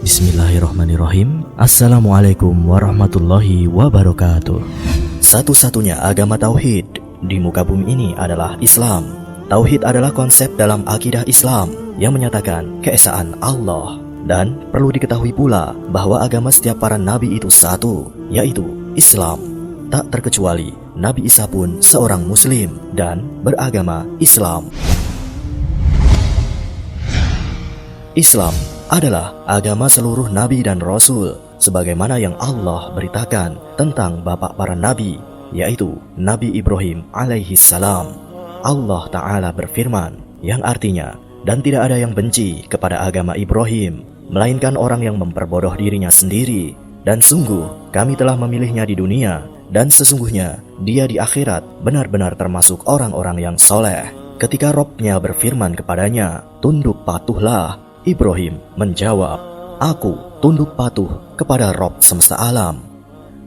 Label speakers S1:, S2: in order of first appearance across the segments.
S1: Bismillahirrahmanirrahim. Assalamualaikum warahmatullahi wabarakatuh. Satu-satunya agama tauhid di muka bumi ini adalah Islam. Tauhid adalah konsep dalam akidah Islam yang menyatakan keesaan Allah. Dan perlu diketahui pula bahwa agama setiap para nabi itu satu, yaitu Islam. Tak terkecuali Nabi Isa pun seorang muslim dan beragama Islam. Islam adalah agama seluruh nabi dan rasul, sebagaimana yang Allah beritakan tentang bapak para nabi, yaitu Nabi Ibrahim alaihi salam. Allah Ta'ala berfirman, yang artinya, dan tidak ada yang benci kepada agama Ibrahim, melainkan orang yang memperbodoh dirinya sendiri. Dan sungguh kami telah memilihnya di dunia, dan sesungguhnya dia di akhirat benar-benar termasuk orang-orang yang soleh. Ketika Robnya berfirman kepadanya, tunduk patuhlah, Ibrahim menjawab, aku tunduk patuh kepada Rob semesta alam.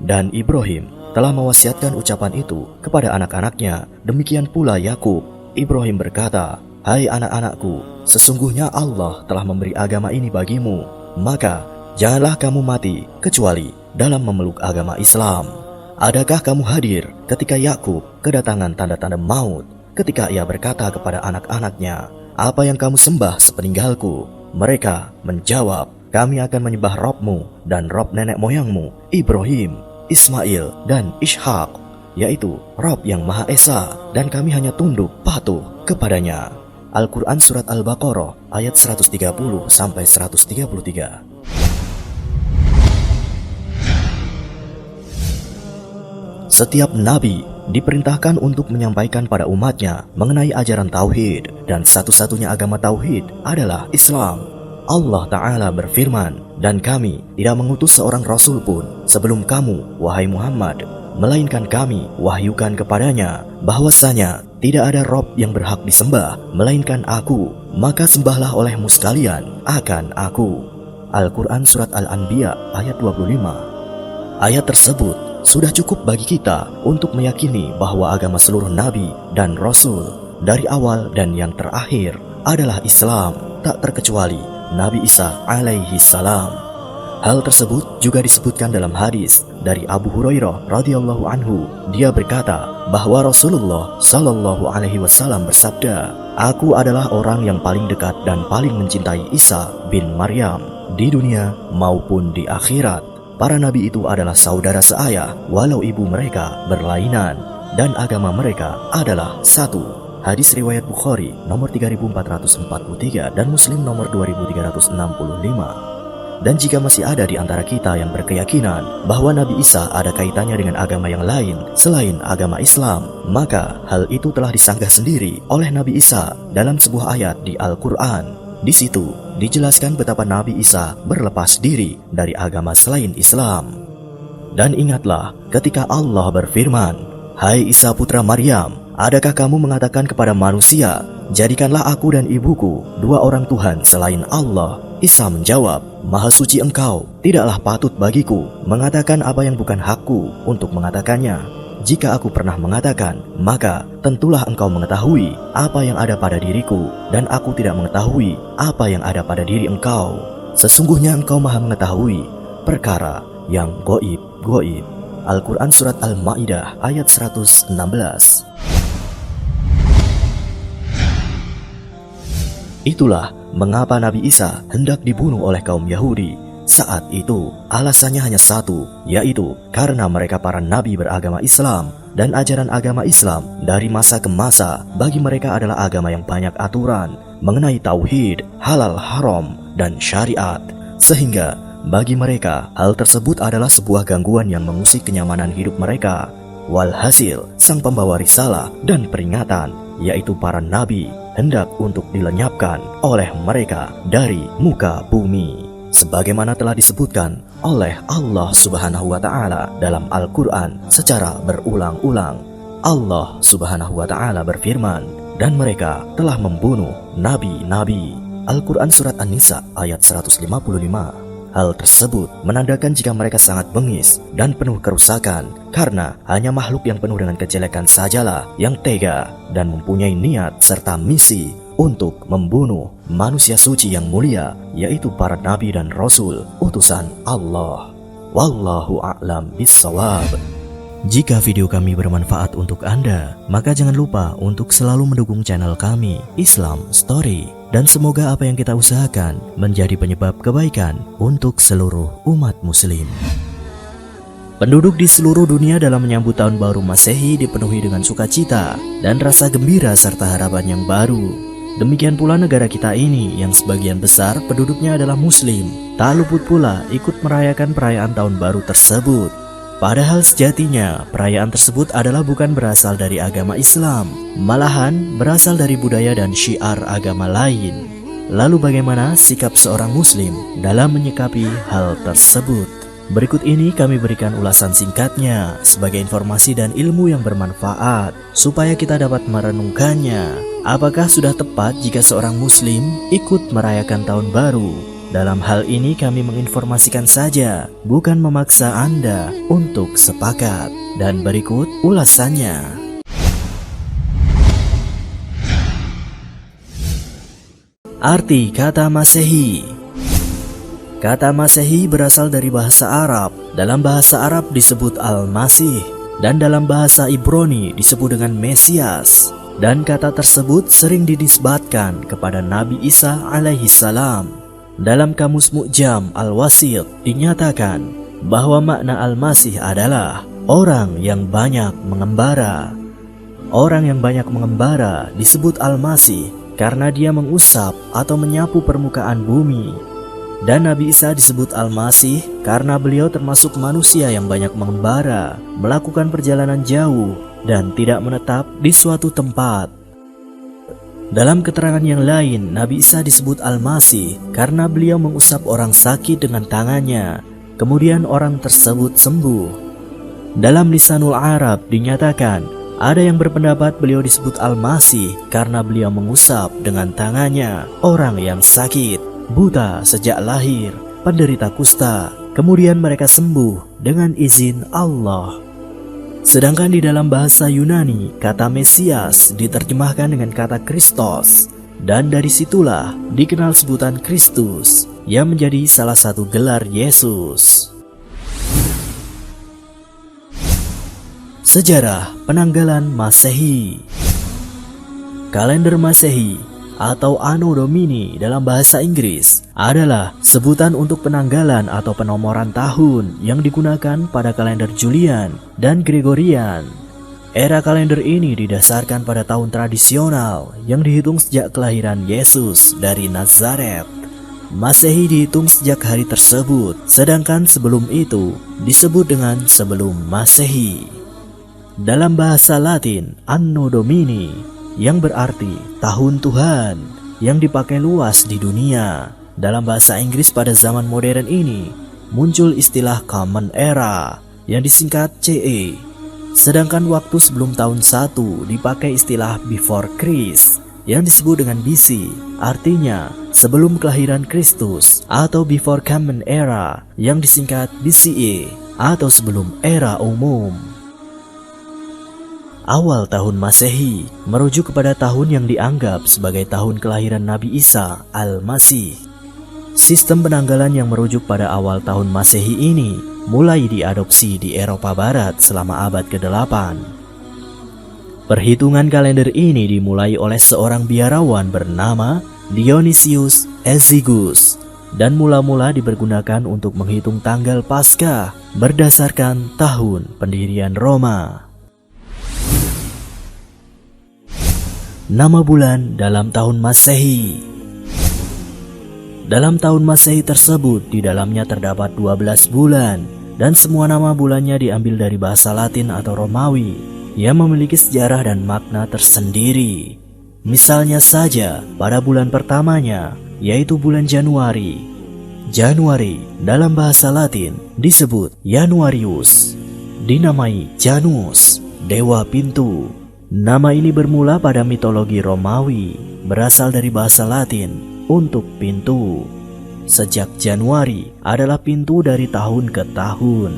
S1: Dan Ibrahim telah mewasiatkan ucapan itu kepada anak-anaknya. Demikian pula Yakub. Ibrahim berkata, hai anak-anakku, sesungguhnya Allah telah memberi agama ini bagimu, maka janganlah kamu mati kecuali dalam memeluk agama Islam. Adakah kamu hadir ketika Yakub kedatangan tanda-tanda maut, ketika ia berkata kepada anak-anaknya, apa yang kamu sembah sepeninggalku? Mereka menjawab, kami akan menyembah Robmu dan Rob nenek moyangmu, Ibrahim, Ismail, dan Ishak, yaitu Rob yang Maha Esa, dan kami hanya tunduk patuh kepadanya. Al-Quran Surat Al-Baqarah ayat 130-133. Setiap nabi diperintahkan untuk menyampaikan pada umatnya mengenai ajaran tauhid, dan satu-satunya agama tauhid adalah Islam. Allah Ta'ala berfirman, dan kami tidak mengutus seorang rasul pun sebelum kamu, wahai Muhammad, melainkan kami wahyukan kepadanya bahwasanya tidak ada Rob yang berhak disembah melainkan aku, maka sembahlah olehmu sekalian akan aku. Al-Quran Surat Al-Anbiya ayat 25. Ayat tersebut sudah cukup bagi kita untuk meyakini bahwa agama seluruh nabi dan rasul dari awal dan yang terakhir adalah Islam, tak terkecuali Nabi Isa alaihi salam. Hal tersebut juga disebutkan dalam hadis dari Abu Hurairah radhiyallahu anhu. Dia berkata bahwa Rasulullah sallallahu alaihi wasallam bersabda, aku adalah orang yang paling dekat dan paling mencintai Isa bin Maryam di dunia maupun di akhirat. Para nabi itu adalah saudara seayah walau ibu mereka berlainan, dan agama mereka adalah satu. Hadis riwayat Bukhari nomor 3443 dan Muslim nomor 2365. Dan jika masih ada di antara kita yang berkeyakinan bahwa Nabi Isa ada kaitannya dengan agama yang lain selain agama Islam, maka hal itu telah disanggah sendiri oleh Nabi Isa dalam sebuah ayat di Al-Quran. Di situ dijelaskan betapa Nabi Isa berlepas diri dari agama selain Islam. Dan ingatlah ketika Allah berfirman, hai Isa putra Maryam, adakah kamu mengatakan kepada manusia, jadikanlah aku dan ibuku dua orang Tuhan selain Allah? Isa menjawab, Maha suci engkau, tidaklah patut bagiku mengatakan apa yang bukan hakku untuk mengatakannya. Jika aku pernah mengatakan, maka tentulah engkau mengetahui apa yang ada pada diriku, dan aku tidak mengetahui apa yang ada pada diri engkau. Sesungguhnya engkau maha mengetahui perkara yang goib. Al-Quran Surat Al-Ma'idah ayat 116. Itulah mengapa Nabi Isa hendak dibunuh oleh kaum Yahudi. Saat itu alasannya hanya satu, yaitu karena mereka para nabi beragama Islam, dan ajaran agama Islam dari masa ke masa bagi mereka adalah agama yang banyak aturan mengenai tauhid, halal haram, dan syariat. Sehingga bagi mereka hal tersebut adalah sebuah gangguan yang mengusik kenyamanan hidup mereka. Walhasil sang pembawa risalah dan peringatan, yaitu para nabi, hendak untuk dilenyapkan oleh mereka dari muka bumi. Sebagaimana telah disebutkan oleh Allah Subhanahu wa Ta'ala dalam Al-Quran secara berulang-ulang. Allah Subhanahu wa Ta'ala berfirman, dan mereka telah membunuh nabi-nabi. Al-Quran Surat An-Nisa ayat 155. Hal tersebut menandakan jika mereka sangat bengis dan penuh kerusakan, karena hanya makhluk yang penuh dengan kejelekan sajalah yang tega dan mempunyai niat serta misi untuk membunuh manusia suci yang mulia, yaitu para nabi dan rasul utusan Allah. Wallahu a'lam bissawab. Jika video kami bermanfaat untuk Anda, maka jangan lupa untuk selalu mendukung channel kami, Islam Story. Dan semoga apa yang kita usahakan menjadi penyebab kebaikan untuk seluruh umat muslim. Penduduk di seluruh dunia dalam menyambut tahun baru Masehi dipenuhi dengan sukacita dan rasa gembira serta harapan yang baru. Demikian pula negara kita ini yang sebagian besar penduduknya adalah muslim, tak luput pula ikut merayakan perayaan tahun baru tersebut. Padahal sejatinya perayaan tersebut adalah bukan berasal dari agama Islam, malahan berasal dari budaya dan syiar agama lain. Lalu bagaimana sikap seorang muslim dalam menyikapi hal tersebut? Berikut ini kami berikan ulasan singkatnya sebagai informasi dan ilmu yang bermanfaat supaya kita dapat merenungkannya. Apakah sudah tepat jika seorang muslim ikut merayakan tahun baru? Dalam hal ini kami menginformasikan saja, bukan memaksa Anda untuk sepakat. Dan berikut ulasannya. Arti kata Masehi. Kata Masehi berasal dari bahasa Arab. Dalam bahasa Arab disebut Al-Masih, dan dalam bahasa Ibrani disebut dengan Mesias. Dan kata tersebut sering dinisbatkan kepada Nabi Isa alaihi salam. Dalam Kamus Mu'jam Al-Wasit dinyatakan bahwa makna Al-Masih adalah orang yang banyak mengembara. Orang yang banyak mengembara disebut Al-Masih karena dia mengusap atau menyapu permukaan bumi. Dan Nabi Isa disebut Al-Masih karena beliau termasuk manusia yang banyak mengembara, melakukan perjalanan jauh dan tidak menetap di suatu tempat. Dalam keterangan yang lain, Nabi Isa disebut Al-Masih karena beliau mengusap orang sakit dengan tangannya, kemudian orang tersebut sembuh. Dalam Lisanul Arab dinyatakan, ada yang berpendapat beliau disebut Al-Masih karena beliau mengusap dengan tangannya orang yang sakit, buta sejak lahir, penderita kusta, kemudian mereka sembuh dengan izin Allah. Sedangkan di dalam bahasa Yunani, kata Mesias diterjemahkan dengan kata Kristos, dan dari situlah dikenal sebutan Kristus yang menjadi salah satu gelar Yesus. Sejarah penanggalan Masehi. Kalender Masehi atau Anno Domini dalam bahasa Inggris adalah sebutan untuk penanggalan atau penomoran tahun yang digunakan pada kalender Julian dan Gregorian. Era kalender ini didasarkan pada tahun tradisional yang dihitung sejak kelahiran Yesus dari Nazaret. Masehi dihitung sejak hari tersebut, sedangkan sebelum itu disebut dengan sebelum Masehi. Dalam bahasa Latin, Anno Domini yang berarti tahun Tuhan yang dipakai luas di dunia. Dalam bahasa Inggris pada zaman modern ini muncul istilah Common Era yang disingkat CE. Sedangkan waktu sebelum tahun 1 dipakai istilah Before Christ yang disebut dengan BC, artinya sebelum kelahiran Kristus, atau Before Common Era yang disingkat BCE atau sebelum era umum. Awal tahun Masehi merujuk kepada tahun yang dianggap sebagai tahun kelahiran Nabi Isa Al-Masih. Sistem penanggalan yang merujuk pada awal tahun Masehi ini mulai diadopsi di Eropa Barat selama abad ke-8. Perhitungan kalender ini dimulai oleh seorang biarawan bernama Dionysius Exigus dan mula-mula dipergunakan untuk menghitung tanggal Paskah berdasarkan tahun pendirian Roma. Nama bulan dalam tahun Masehi. Dalam tahun Masehi tersebut, di dalamnya terdapat 12 bulan, dan semua nama bulannya diambil dari bahasa Latin atau Romawi, yang memiliki sejarah dan makna tersendiri. Misalnya saja, pada bulan pertamanya, yaitu bulan Januari. Januari dalam bahasa Latin disebut Januarius, dinamai Janus, dewa pintu. Nama ini bermula pada mitologi Romawi, berasal dari bahasa Latin untuk pintu. Sejak Januari adalah pintu dari tahun ke tahun.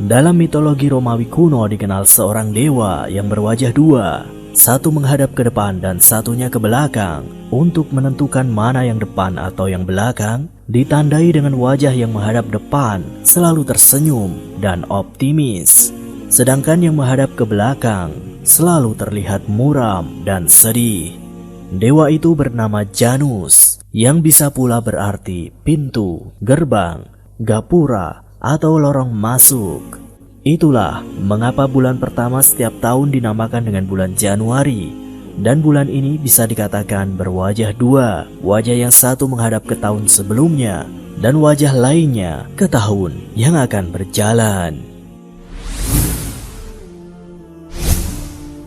S1: Dalam mitologi Romawi kuno dikenal seorang dewa yang berwajah dua. satu menghadap ke depan dan satunya ke belakang. Untuk menentukan mana yang depan atau yang belakang, ditandai dengan wajah yang menghadap depan selalu tersenyum dan optimis, sedangkan yang menghadap ke belakang selalu terlihat muram dan sedih. Dewa itu bernama Janus, yang bisa pula berarti pintu, gerbang, gapura, atau lorong masuk. Itulah mengapa bulan pertama setiap tahun dinamakan dengan bulan Januari. Dan bulan ini bisa dikatakan berwajah dua, wajah yang satu menghadap ke tahun sebelumnya dan wajah lainnya ke tahun yang akan berjalan.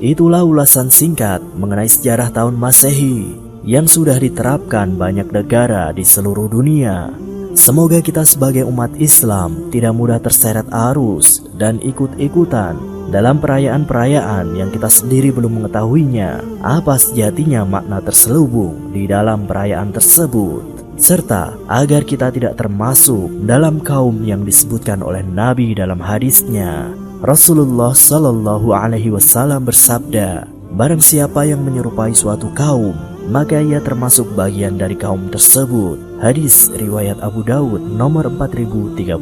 S1: Itulah ulasan singkat mengenai sejarah tahun Masehi yang sudah diterapkan banyak negara di seluruh dunia. Semoga kita sebagai umat Islam tidak mudah terseret arus dan ikut-ikutan dalam perayaan-perayaan yang kita sendiri belum mengetahuinya apa sejatinya makna terselubung di dalam perayaan tersebut, serta agar kita tidak termasuk dalam kaum yang disebutkan oleh Nabi dalam hadisnya. Rasulullah Shallallahu Alaihi Wasallam bersabda, barang siapa yang menyerupai suatu kaum, maka ia termasuk bagian dari kaum tersebut. Hadis riwayat Abu Dawud nomor 4031.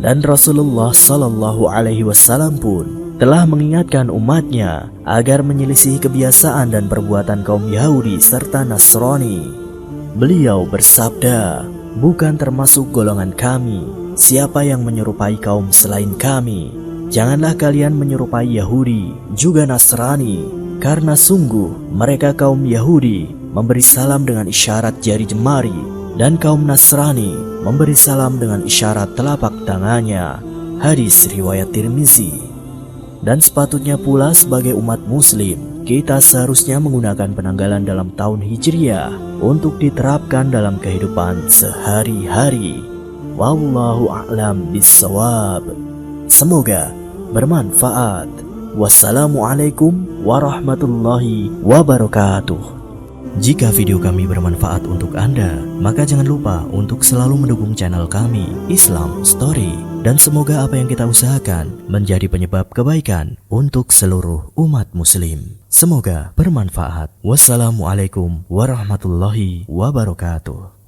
S1: Dan Rasulullah Shallallahu Alaihi Wasallam pun telah mengingatkan umatnya agar menyelisih kebiasaan dan perbuatan kaum Yahudi serta Nasrani. Beliau bersabda, bukan termasuk golongan kami siapa yang menyerupai kaum selain kami. Janganlah kalian menyerupai Yahudi juga Nasrani, karena sungguh mereka kaum Yahudi memberi salam dengan isyarat jari jemari, dan kaum Nasrani memberi salam dengan isyarat telapak tangannya. Hadis riwayat Tirmizi. Dan sepatutnya pula sebagai umat muslim, kita seharusnya menggunakan penanggalan dalam tahun Hijriah untuk diterapkan dalam kehidupan sehari-hari. Wallahu a'lam bissawab. Semoga bermanfaat. Wassalamualaikum warahmatullahi wabarakatuh. Jika video kami bermanfaat untuk Anda, maka jangan lupa untuk selalu mendukung channel kami, Islam Story. Dan semoga apa yang kita usahakan menjadi penyebab kebaikan untuk seluruh umat muslim. Semoga bermanfaat. Wassalamualaikum warahmatullahi wabarakatuh.